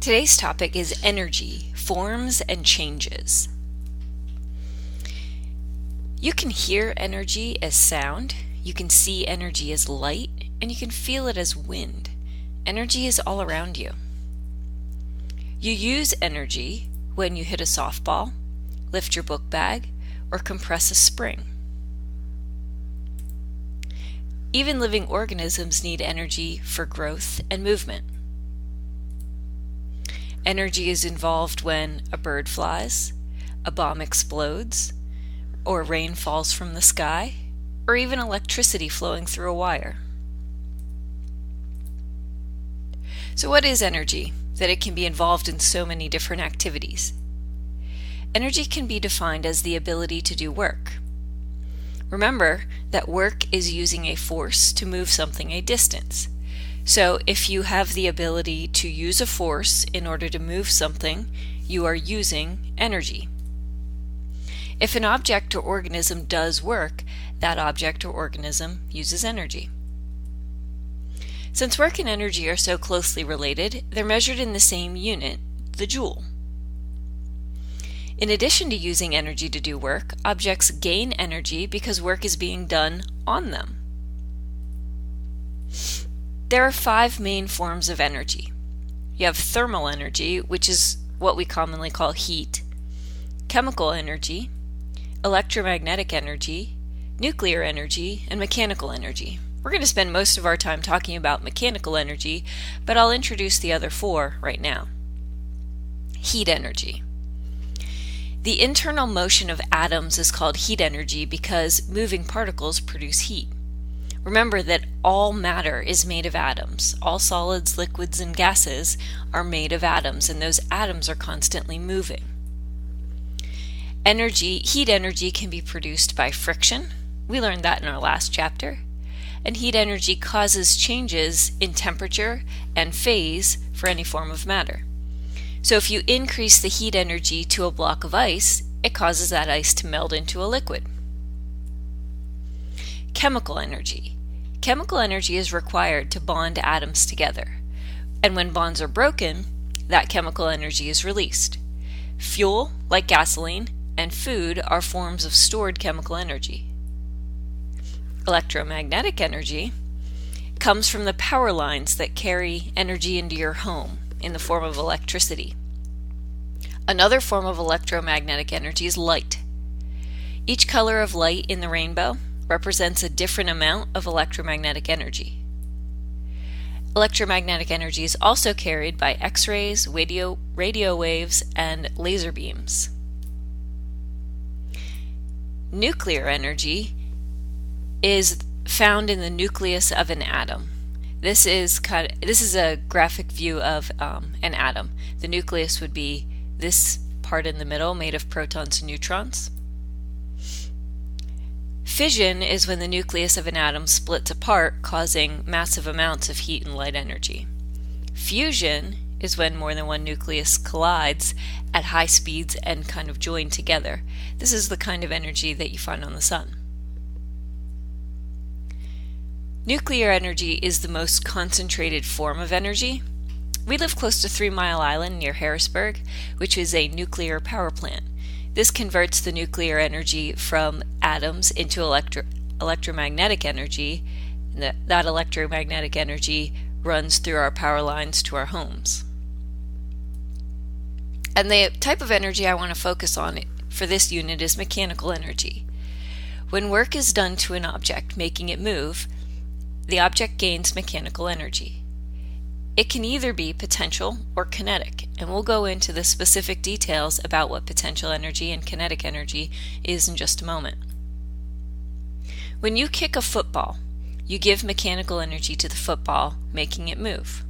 Today's topic is energy, forms and changes. You can hear energy as sound, you can see energy as light, and you can feel it as wind. Energy is all around you. You use energy when you hit a softball, lift your book bag, or compress a spring. Even living organisms need energy for growth and movement. Energy is involved when a bird flies, a bomb explodes, or rain falls from the sky, or even electricity flowing through a wire. So what is energy, that it can be involved in so many different activities? Energy can be defined as the ability to do work. Remember that work is using a force to move something a distance. So if you have the ability to use a force in order to move something, you are using energy. If an object or organism does work, that object or organism uses energy. Since work and energy are so closely related, they're measured in the same unit, the joule. In addition to using energy to do work, objects gain energy because work is being done on them. There are 5 main forms of energy. You have thermal energy, which is what we commonly call heat, chemical energy, electromagnetic energy, nuclear energy, and mechanical energy. We're going to spend most of our time talking about mechanical energy, but I'll introduce the other 4 right now. Heat energy. The internal motion of atoms is called heat energy because moving particles produce heat. Remember that all matter is made of atoms. All solids, liquids, and gases are made of atoms, and those atoms are constantly moving. Heat energy can be produced by friction. We learned that in our last chapter. And heat energy causes changes in temperature and phase for any form of matter. So if you increase the heat energy to a block of ice, it causes that ice to melt into a liquid. Chemical energy. Chemical energy is required to bond atoms together, and when bonds are broken, that chemical energy is released. Fuel, like gasoline, and food are forms of stored chemical energy. Electromagnetic energy comes from the power lines that carry energy into your home in the form of electricity. Another form of electromagnetic energy is light. Each color of light in the rainbow represents a different amount of electromagnetic energy. Electromagnetic energy is also carried by X-rays, radio waves, and laser beams. Nuclear energy is found in the nucleus of an atom. This is a graphic view of an atom. The nucleus would be this part in the middle made of protons and neutrons. Fission is when the nucleus of an atom splits apart, causing massive amounts of heat and light energy. Fusion is when more than one nucleus collides at high speeds and kind of join together. This is the kind of energy that you find on the sun. Nuclear energy is the most concentrated form of energy. We live close to 3 Mile Island near Harrisburg, which is a nuclear power plant. This converts the nuclear energy from atoms into electromagnetic energy, and that electromagnetic energy runs through our power lines to our homes. And the type of energy I want to focus on for this unit is mechanical energy. When work is done to an object, making it move, the object gains mechanical energy. It can either be potential or kinetic, and we'll go into the specific details about what potential energy and kinetic energy is in just a moment. When you kick a football, you give mechanical energy to the football, making it move.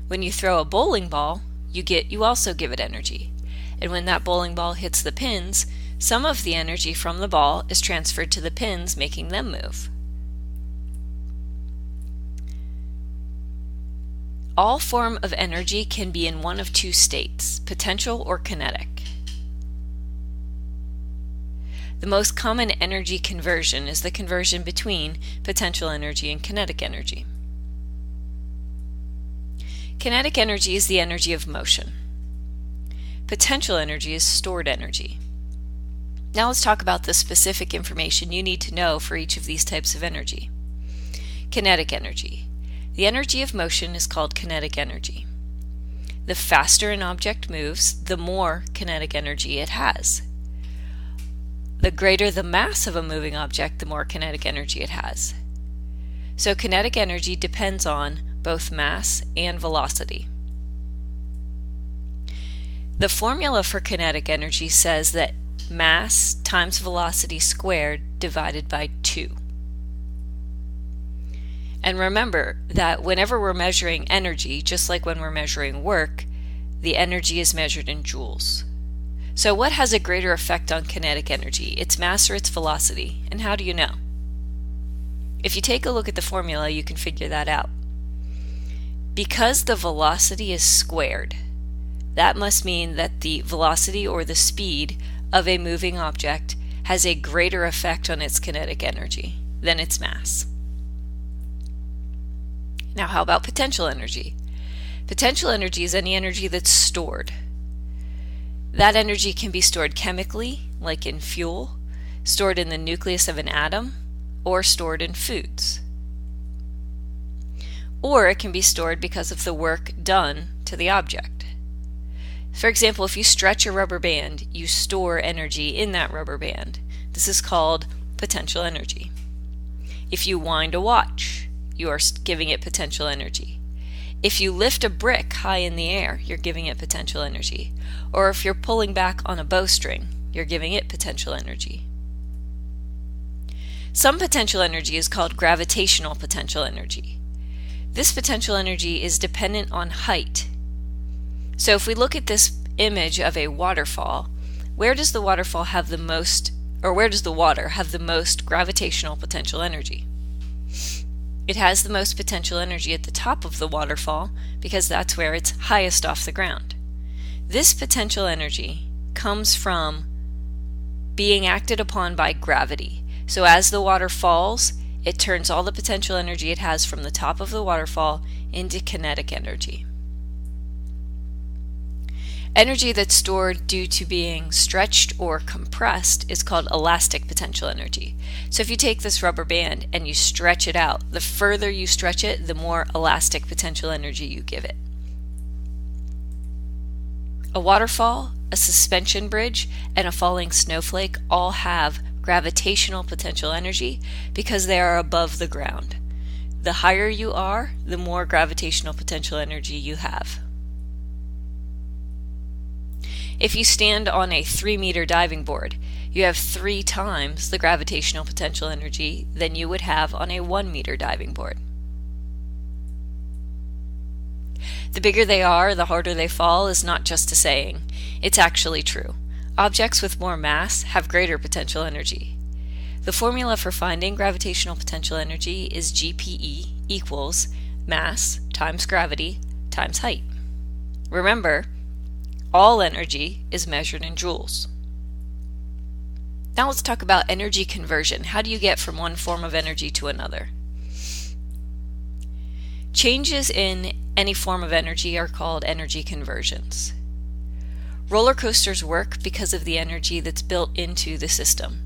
When you throw a bowling ball, you also give it energy. And when that bowling ball hits the pins, some of the energy from the ball is transferred to the pins, making them move. All form of energy can be in one of 2 states, potential or kinetic. The most common energy conversion is the conversion between potential energy and kinetic energy. Kinetic energy is the energy of motion. Potential energy is stored energy. Now let's talk about the specific information you need to know for each of these types of energy. Kinetic energy. The energy of motion is called kinetic energy. The faster an object moves, the more kinetic energy it has. The greater the mass of a moving object, the more kinetic energy it has. So kinetic energy depends on both mass and velocity. The formula for kinetic energy says that mass times velocity squared divided by 2. And remember that whenever we're measuring energy, just like when we're measuring work, the energy is measured in joules. So what has a greater effect on kinetic energy, its mass or its velocity? And how do you know? If you take a look at the formula, you can figure that out. Because the velocity is squared, that must mean that the velocity or the speed of a moving object has a greater effect on its kinetic energy than its mass. Now, how about potential energy? Potential energy is any energy that's stored. That energy can be stored chemically, like in fuel, stored in the nucleus of an atom, or stored in foods. Or it can be stored because of the work done to the object. For example, if you stretch a rubber band, you store energy in that rubber band. This is called potential energy. If you wind a watch, you are giving it potential energy. If you lift a brick high in the air, you're giving it potential energy. Or if you're pulling back on a bowstring, you're giving it potential energy. Some potential energy is called gravitational potential energy. This potential energy is dependent on height. So if we look at this image of a waterfall, where does the waterfall have the most, or where does the water have the most gravitational potential energy? It has the most potential energy at the top of the waterfall because that's where it's highest off the ground. This potential energy comes from being acted upon by gravity. So as the water falls, it turns all the potential energy it has from the top of the waterfall into kinetic energy. Energy that's stored due to being stretched or compressed is called elastic potential energy. So if you take this rubber band and you stretch it out, the further you stretch it, the more elastic potential energy you give it. A waterfall, a suspension bridge, and a falling snowflake all have gravitational potential energy because they are above the ground. The higher you are, the more gravitational potential energy you have. If you stand on a 3-meter diving board, you have 3 times the gravitational potential energy than you would have on a 1-meter diving board. The bigger they are, the harder they fall is not just a saying. It's actually true. Objects with more mass have greater potential energy. The formula for finding gravitational potential energy is GPE equals mass times gravity times height. Remember, all energy is measured in joules. Now let's talk about energy conversion. How do you get from one form of energy to another? Changes in any form of energy are called energy conversions. Roller coasters work because of the energy that's built into the system.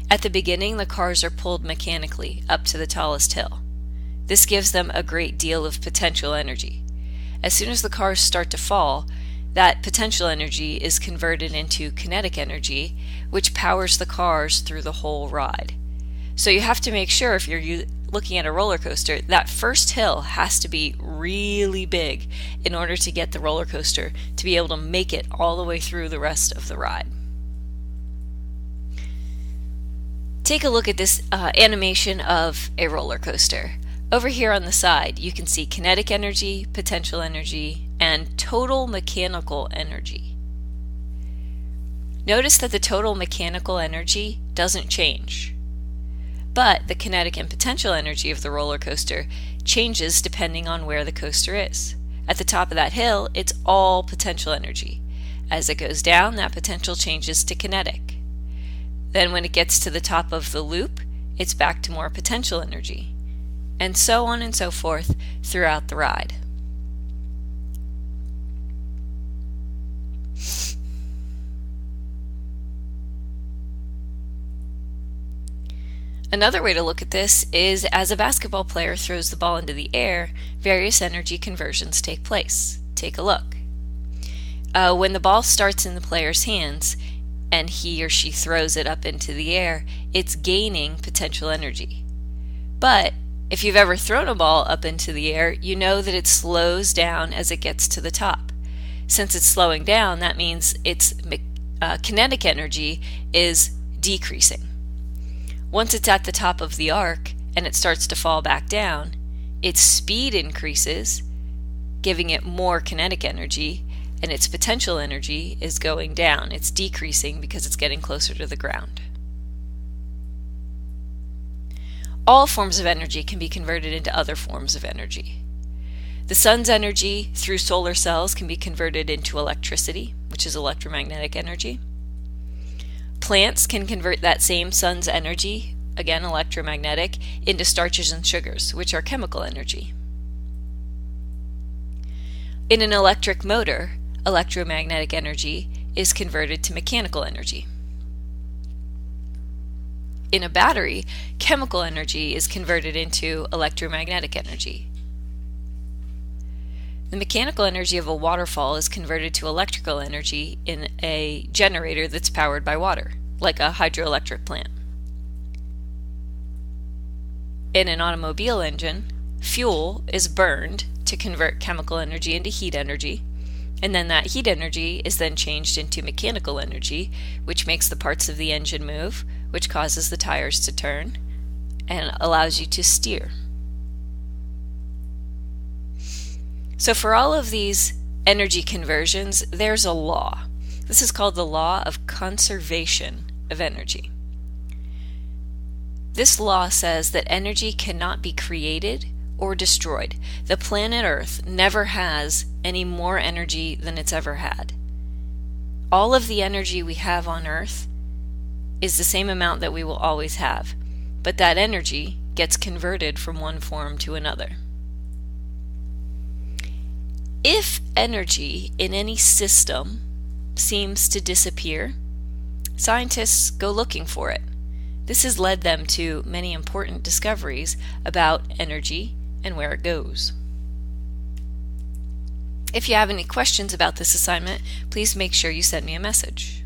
At the beginning, the cars are pulled mechanically up to the tallest hill. This gives them a great deal of potential energy. As soon as the cars start to fall, that potential energy is converted into kinetic energy, which powers the cars through the whole ride. So you have to make sure, if you're looking at a roller coaster, that first hill has to be really big in order to get the roller coaster to be able to make it all the way through the rest of the ride. Take a look at this animation of a roller coaster. Over here on the side, you can see kinetic energy, potential energy, and total mechanical energy. Notice that the total mechanical energy doesn't change, but the kinetic and potential energy of the roller coaster changes depending on where the coaster is. At the top of that hill, it's all potential energy. As it goes down, that potential changes to kinetic. Then when it gets to the top of the loop, it's back to more potential energy, and so on and so forth throughout the ride. Another way to look at this is as a basketball player throws the ball into the air, various energy conversions take place. Take a look. When the ball starts in the player's hands and he or she throws it up into the air, it's gaining potential energy. But if you've ever thrown a ball up into the air, you know that it slows down as it gets to the top. Since it's slowing down, that means its kinetic energy is decreasing. Once it's at the top of the arc and it starts to fall back down, its speed increases, giving it more kinetic energy, and its potential energy is going down. It's decreasing because it's getting closer to the ground. All forms of energy can be converted into other forms of energy. The sun's energy through solar cells can be converted into electricity, which is electromagnetic energy. Plants can convert that same sun's energy, again electromagnetic, into starches and sugars, which are chemical energy. In an electric motor, electromagnetic energy is converted to mechanical energy. In a battery, chemical energy is converted into electromagnetic energy. The mechanical energy of a waterfall is converted to electrical energy in a generator that's powered by water, like a hydroelectric plant. In an automobile engine, fuel is burned to convert chemical energy into heat energy, and then that heat energy is then changed into mechanical energy, which makes the parts of the engine move, which causes the tires to turn and allows you to steer. So for all of these energy conversions, there's a law. This is called the law of conservation of energy. This law says that energy cannot be created or destroyed. The planet Earth never has any more energy than it's ever had. All of the energy we have on Earth is the same amount that we will always have, but that energy gets converted from one form to another. If energy in any system seems to disappear, scientists go looking for it. This has led them to many important discoveries about energy and where it goes. If you have any questions about this assignment, please make sure you send me a message.